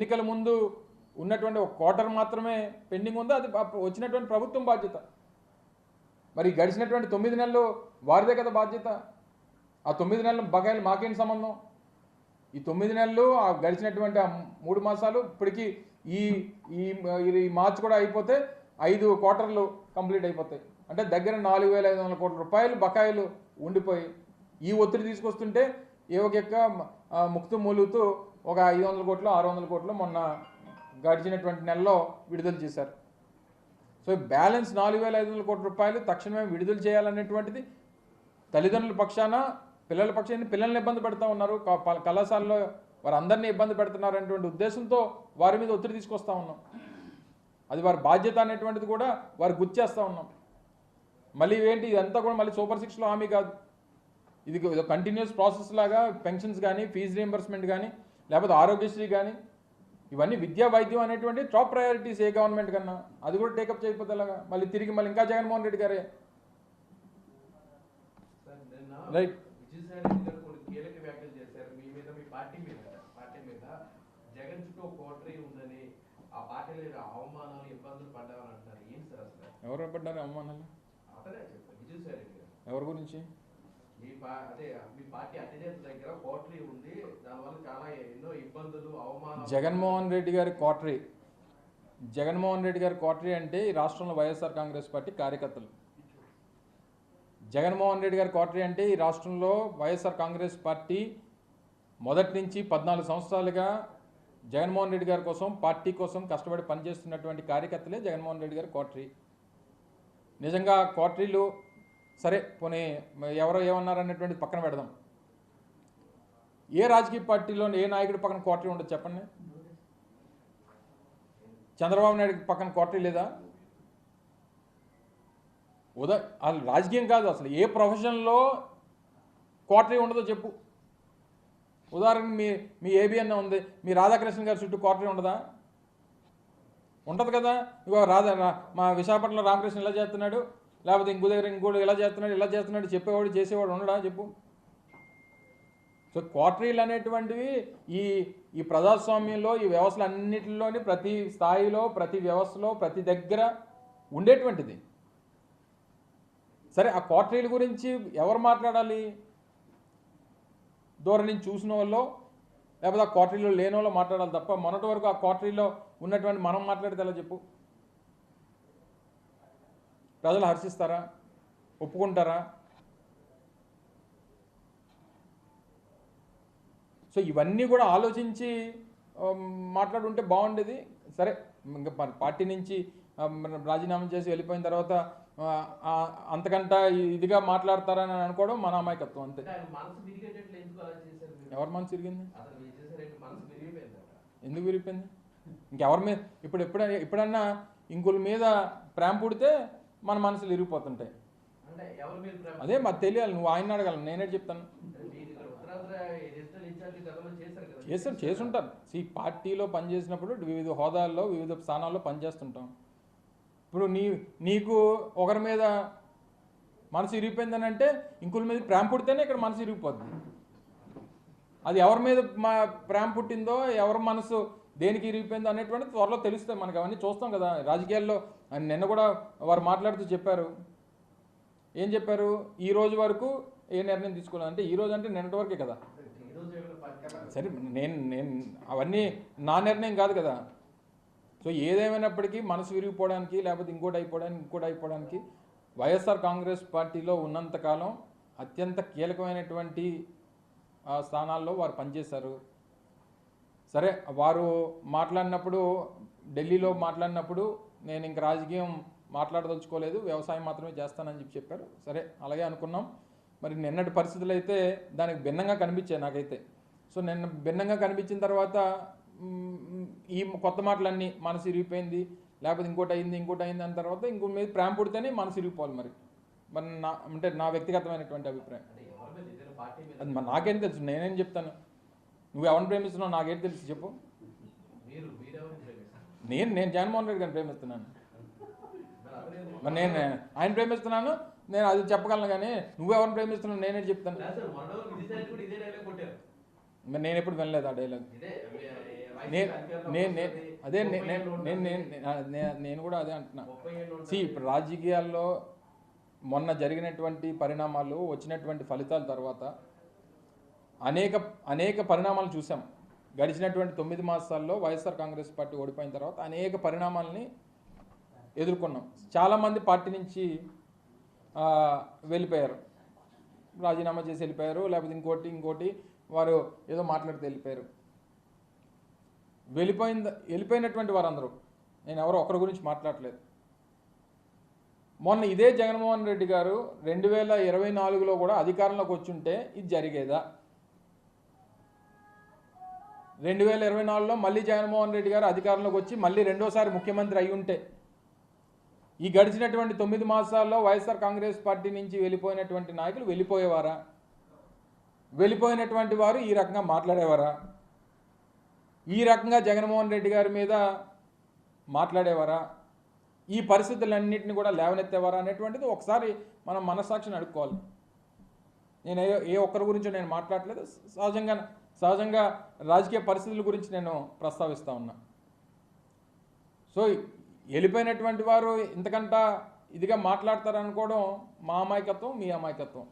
ఎన్నికల ముందు ఉన్నటువంటి ఒక క్వార్టర్ మాత్రమే పెండింగ్ ఉందో అది వచ్చినటువంటి ప్రభుత్వం బాధ్యత. మరి గడిచినటువంటి 9 నెలలు వారిదే కదా బాధ్యత. ఆ 9 నెలల బకాయిలు మాకేం సంబంధం? ఈ 9 నెలలు ఆ గడిచినటువంటి ఆ 3 మాసాలు ఇప్పటికీ ఈ మార్చి కూడా అయిపోతే 5 క్వార్టర్లు కంప్లీట్ అయిపోతాయి. అంటే దగ్గర 4,500 కోట్ల రూపాయలు బకాయిలు ఉండిపోయి ఈ ఒత్తిడి తీసుకొస్తుంటే ఏవొక ముక్తు మూలుతూ ఒక 500 కోట్లు 600 కోట్లు మొన్న గడిచినటువంటి నెలలో విడుదల చేశారు. సో బ్యాలెన్స్ 4,500 కోట్ల రూపాయలు తక్షణమే విడుదల చేయాలనేటువంటిది తల్లిదండ్రుల పక్షాన పిల్లల పక్షాన పిల్లల్ని ఇబ్బంది పెడతా ఉన్నారు, కళాశాలలో వారందరినీ ఇబ్బంది పెడుతున్నారు అనేటువంటి ఉద్దేశంతో వారి మీద ఒత్తిడి తీసుకొస్తూ ఉన్నాం. అది వారి బాధ్యత అనేటువంటిది కూడా వారు గుర్తిస్తూ ఉన్నాం. మళ్ళీ ఏంటి ఇదంతా కూడా మళ్ళీ సూపర్ 6లో హామీ కాదు, ఇది కంటిన్యూస్ ప్రాసెస్ లాగా పెన్షన్స్ కానీ ఫీజు రీఎంబర్స్మెంట్ కానీ లేకపోతే ఆరోగ్యశ్రీ కానీ ఇవన్నీ విద్యా వైద్యం అనేటువంటి టాప్ ప్రయారిటీస్ ఏ గవర్నమెంట్ కన్నా. అది కూడా టేకప్ చేయకపోతే అలాగా మళ్ళీ తిరిగి మళ్ళీ ఇంకా జగన్మోహన్ రెడ్డి గారే రైట్. కీలక వ్యాఖ్యలు చేశారు మీ మీద, మీ పార్టీ మీద జగన్ చుట్టూ కోటరీ ఉందని, ఆ పార్టీలో అవమానాలు ఇబ్బందులు పడ్డామని అంటారు. ఏం సార్ అసలు ఎవరు పడ్డారు అవమానాలు? అతనే చెప్పారు విజయసాయి రెడ్డి గారు. ఎవరి గురించి? మీ పార్టీ అధినేత దగ్గర కోటరీ ఉంది, దానివల్ల చాలా ఎన్నో ఇబ్బందులు అవమానాలు. జగన్మోహన్ రెడ్డి గారి కోటరీ, జగన్మోహన్ రెడ్డి గారి కోటరీ అంటే ఈ రాష్ట్రంలో వైఎస్ఆర్ కాంగ్రెస్ పార్టీ కార్యకర్తలు. జగన్మోహన్ రెడ్డి గారి కోటరీ అంటే ఈ రాష్ట్రంలో వైఎస్ఆర్ కాంగ్రెస్ పార్టీ మొదటి నుంచి 14 సంవత్సరాలుగా జగన్మోహన్ రెడ్డి గారి కోసం పార్టీ కోసం కష్టపడి పనిచేస్తున్నటువంటి కార్యకర్తలే జగన్మోహన్ రెడ్డి గారి కోటరీ. నిజంగా కోటరీలు సరే పోనీ ఎవరో ఏమన్నారనేటువంటిది పక్కన పెడదాం. ఏ రాజకీయ పార్టీలో ఏ నాయకుడి పక్కన కోటరీ ఉండదు చెప్పండి? చంద్రబాబు నాయుడు పక్కన కోటరీ లేదా? అసలు రాజకీయం కాదు, అసలు ఏ ప్రొఫెషన్లో కోటరీ ఉండదో చెప్పు. ఉదాహరణకు మీ ఏబిఎన్ ఉంది, మీ రాధాకృష్ణ గారి చుట్టూ కోటరీ ఉండదా? ఉంటుంది కదా. ఇగో మా విశాఖపట్నంలో రామకృష్ణ ఇలా చేస్తున్నాడు, లేకపోతే ఇంకో దగ్గర ఇంకోటి ఇలా చేస్తున్నాడు చెప్పేవాడు చేసేవాడు ఉండడా చెప్పు. సో కోటరీలు అనేటువంటివి ఈ ప్రజాస్వామ్యంలో ఈ వ్యవస్థలు అన్నింటిలోని ప్రతి స్థాయిలో ప్రతి వ్యవస్థలో ప్రతి దగ్గర ఉండేటువంటిది. సరే ఆ కోటరీల గురించి ఎవరు మాట్లాడాలి? దూరం నుంచి చూసిన వాళ్ళు లేకపోతే ఆ కోటరీలో లేని వాళ్ళు మాట్లాడాలి తప్ప మొన్నటి వరకు ఆ కోటరీలో ఉన్నటువంటి మనం మాట్లాడితే ఎలా చెప్పు? ప్రజలు హర్షిస్తారా? ఒప్పుకుంటారా? సో ఇవన్నీ కూడా ఆలోచించి మాట్లాడుంటే బాగుండేది. సరే ఇంకా పార్టీ నుంచి రాజీనామా చేసి వెళ్ళిపోయిన తర్వాత అంతకంట ఇదిగా మాట్లాడతారని అనుకోవడం మన అమాయకత్వం అంతే. ఎవరి మనసు తిరిగింది? ఎందుకు విరిగిపోయింది? ఇంకెవరి మీద ఎప్పుడన్నా ఇంకొల మీద ప్రేమ పుడితే మన మనసులు ఇరిగిపోతుంటాయి. అదే మాకు తెలియాలి, నువ్వు ఆయన అడగాలి, నేనే చెప్తాను. చేసుంటారు. పార్టీలో పనిచేసినప్పుడు వివిధ హోదాల్లో వివిధ స్థానాల్లో పనిచేస్తుంటాం. ఇప్పుడు నీకు ఒకరి మీద మనసు ఇరిగిపోయిందని అంటే ఇంకొక మీద ప్రేమ పుడితేనే ఇక్కడ మనసు ఇరిగిపోతుంది. అది ఎవరి మీద ప్రేమ పుట్టిందో ఎవరి మనసు దేనికి ఇరిగిపోయిందో అనేటువంటి త్వరలో తెలుస్తాయి మనకి. అవన్నీ చూస్తాం కదా రాజకీయాల్లో. నిన్న కూడా వారు మాట్లాడుతూ చెప్పారు. ఏం చెప్పారు? ఈ రోజు వరకు ఏ నిర్ణయం తీసుకోలేదు అంటే ఈ రోజు అంటే నిన్నటి వరకే కదా. సరే నేను అవన్నీ నా నిర్ణయం కాదు కదా. సో ఏదేమైనప్పటికీ మనసు విరిగిపోవడానికి లేకపోతే ఇంకోటి అయిపోవడానికి వైఎస్ఆర్ కాంగ్రెస్ పార్టీలో ఉన్నంతకాలం అత్యంత కీలకమైనటువంటి స్థానాల్లో వారు పనిచేశారు. సరే వారు మాట్లాడినప్పుడు ఢిల్లీలో మాట్లాడినప్పుడు నేను ఇంక రాజకీయం మాట్లాడదలుచుకోలేదు, వ్యవసాయం మాత్రమే చేస్తానని చెప్పారు. సరే అలాగే అనుకున్నాం. మరి నిన్నటి పరిస్థితులు అయితే దానికి భిన్నంగా కనిపించాయి నాకైతే. సో నిన్న భిన్నంగా కనిపించిన తర్వాత ఈ కొత్త మాటలన్నీ మనసు ఇరిగిపోయింది లేకపోతే ఇంకోటి అయింది అన్న తర్వాత ఇంకొక మీద ప్రేమ పుడితేనే మనసు ఇరిగిపోవాలి. మరి అంటే నా వ్యక్తిగతమైనటువంటి అభిప్రాయం. అది నాకేం తెలుసు, నేనేం చెప్తాను? నువ్వు ఎవరిని ప్రేమిస్తున్నావు నాకేం తెలుసు చెప్పు? నేను జగన్మోహన్ రెడ్డి గారిని ప్రేమిస్తున్నాను. మరి నేను ఆయన ప్రేమిస్తున్నాను, నేను అది చెప్పగలను. కానీ నువ్వెవరిని ప్రేమిస్తున్నావు నేనే చెప్తాను. మరి నేను ఎప్పుడు వినలేదు ఆ డైలాగ్. నేను కూడా అదే అంటున్నా. ఇప్పుడు రాజకీయాల్లో మొన్న జరిగినటువంటి పరిణామాలు, వచ్చినటువంటి ఫలితాల తర్వాత అనేక పరిణామాలు చూసాం. గడిచినటువంటి 9 మాసాల్లో వైఎస్ఆర్ కాంగ్రెస్ పార్టీ ఓడిపోయిన తర్వాత అనేక పరిణామాలని ఎదుర్కొన్నాం. చాలామంది పార్టీ నుంచి వెళ్ళిపోయారు, రాజీనామా చేసి వెళ్ళిపోయారు, లేకపోతే ఇంకోటి వారు ఏదో మాట్లాడితే వెళ్ళిపోయారు. వెళ్ళిపోయినటువంటి వారందరూ, నేను ఎవరో ఒకరి గురించి మాట్లాడలేదు. మొన్న ఇదే జగన్మోహన్ రెడ్డి గారు 2024లో కూడా అధికారంలోకి వచ్చుంటే ఇది జరిగేదా? 2024లో మళ్ళీ జగన్మోహన్ రెడ్డి గారు అధికారంలోకి వచ్చి మళ్ళీ రెండోసారి ముఖ్యమంత్రి అయి ఉంటే, ఈ గడిచినటువంటి 9 మాసాల్లో వైఎస్ఆర్ కాంగ్రెస్ పార్టీ నుంచి వెళ్ళిపోయినటువంటి నాయకులు వెళ్ళిపోయేవారా? వెళ్ళిపోయినటువంటి వారు ఈ రకంగా మాట్లాడేవారా? ఈ రకంగా జగన్మోహన్ రెడ్డి గారి మీద మాట్లాడేవారా? ఈ పరిస్థితులన్నింటినీ కూడా లేవనెత్తేవారా అనేటువంటిది ఒకసారి మనం మనస్సాక్షిని అడుక్కోవాలి. నేను ఏ ఒక్కరి గురించో నేను మాట్లాడలేదు. సహజంగా రాజకీయ పరిస్థితుల గురించి నేను ప్రస్తావిస్తూ ఉన్నా. సో వెళ్ళిపోయినటువంటి వారు ఇంతకంట ఇదిగా మాట్లాడతారనుకోవడం మా అమాయకత్వం, మీ అమాయకత్వం.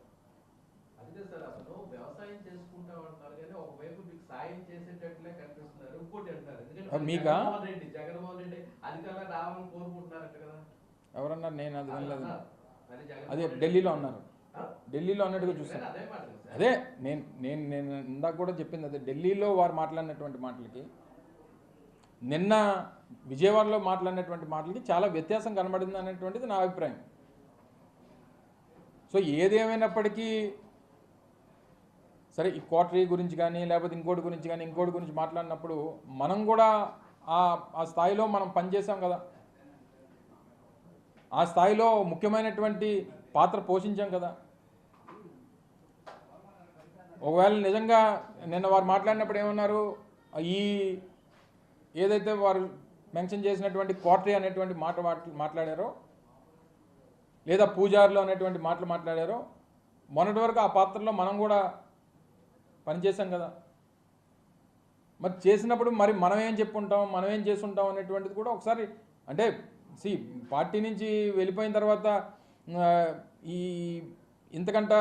అదే సార్, అసలు వ్యవసాయం చేసుకుంటాం అంటారు కానీ ఒకవైపు మీకు సాయం చేసేటట్లే కనిపిస్తున్నారు, ఇంకోటి అంటారు ఎందుకంటే మీకా జగన్మోహన్ రెడ్డి అధికారంలో రావాలని కోరుకుంటున్నారట కదా. ఎవరన్నారు? నేను అది వినలేదు. అదే ఢిల్లీలో ఉన్నారు, ఢిల్లీలో అన్నట్టుగా చూసాను. అదే నేను ఇందాక కూడా చెప్పింది అదే. ఢిల్లీలో వారు మాట్లాడినటువంటి మాటలకి నిన్న విజయవాడలో మాట్లాడినటువంటి మాటలకి చాలా వ్యత్యాసం కనబడింది అనేటువంటిది నా అభిప్రాయం. సో ఏదేమైనప్పటికీ సరే, ఈ క్వార్టరీ గురించి కానీ లేకపోతే ఇంకోటి గురించి మాట్లాడినప్పుడు మనం కూడా ఆ స్థాయిలో మనం పనిచేసాం కదా, ఆ స్థాయిలో ముఖ్యమైనటువంటి పాత్ర పోషించాం కదా. ఒకవేళ నిజంగా నిన్న వారు మాట్లాడినప్పుడు ఏమన్నారు, ఈ ఏదైతే వారు మెన్షన్ చేసినటువంటి క్వార్టరీ అనేటువంటి మాట్లాడారో, లేదా పూజారులు అనేటువంటి మాట్లాడారో, మొన్నటి వరకు ఆ పాత్రలో మనం కూడా పనిచేసాం కదా. మరి చేసినప్పుడు మరి మనం ఏం చెప్పుంటాం, మనం ఏం చేసుంటాం అనేటువంటిది కూడా ఒకసారి అంటే పార్టీ నుంచి వెళ్ళిపోయిన తర్వాత ఈ ఇంతకంట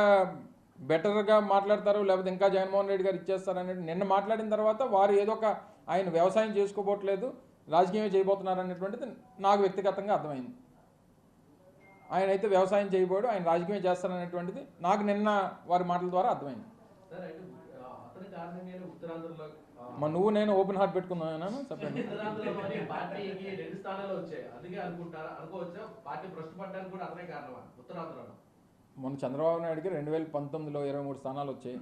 బెటర్గా మాట్లాడతారు, లేకపోతే ఇంకా జగన్మోహన్ రెడ్డి గారు ఇచ్చేస్తారు అనేది నిన్న మాట్లాడిన తర్వాత వారు ఏదో ఒక ఆయన వ్యవసాయం చేసుకోబోట్లేదు, రాజకీయమే చేయబోతున్నారు అనేటువంటిది నాకు వ్యక్తిగతంగా అర్థమైంది. ఆయన అయితే వ్యవసాయం చేయబోడు, ఆయన రాజకీయం చేస్తారనేటువంటిది నాకు నిన్న వారి మాటల ద్వారా అర్థమైంది. మరి నువ్వు నేను ఓపెన్ హార్ట్ పెట్టుకున్నాను చెప్పండి. మొన్న చంద్రబాబు నాయుడుకి 2019లో 23 స్థానాలు వచ్చాయి.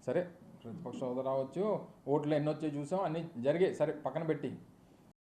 సరే, ప్రతిపక్ష హోదా రావచ్చు, ఓట్లు ఎన్ని వచ్చాయి చూసాం, అన్నీ జరిగాయి. సరే, పక్కన పెట్టి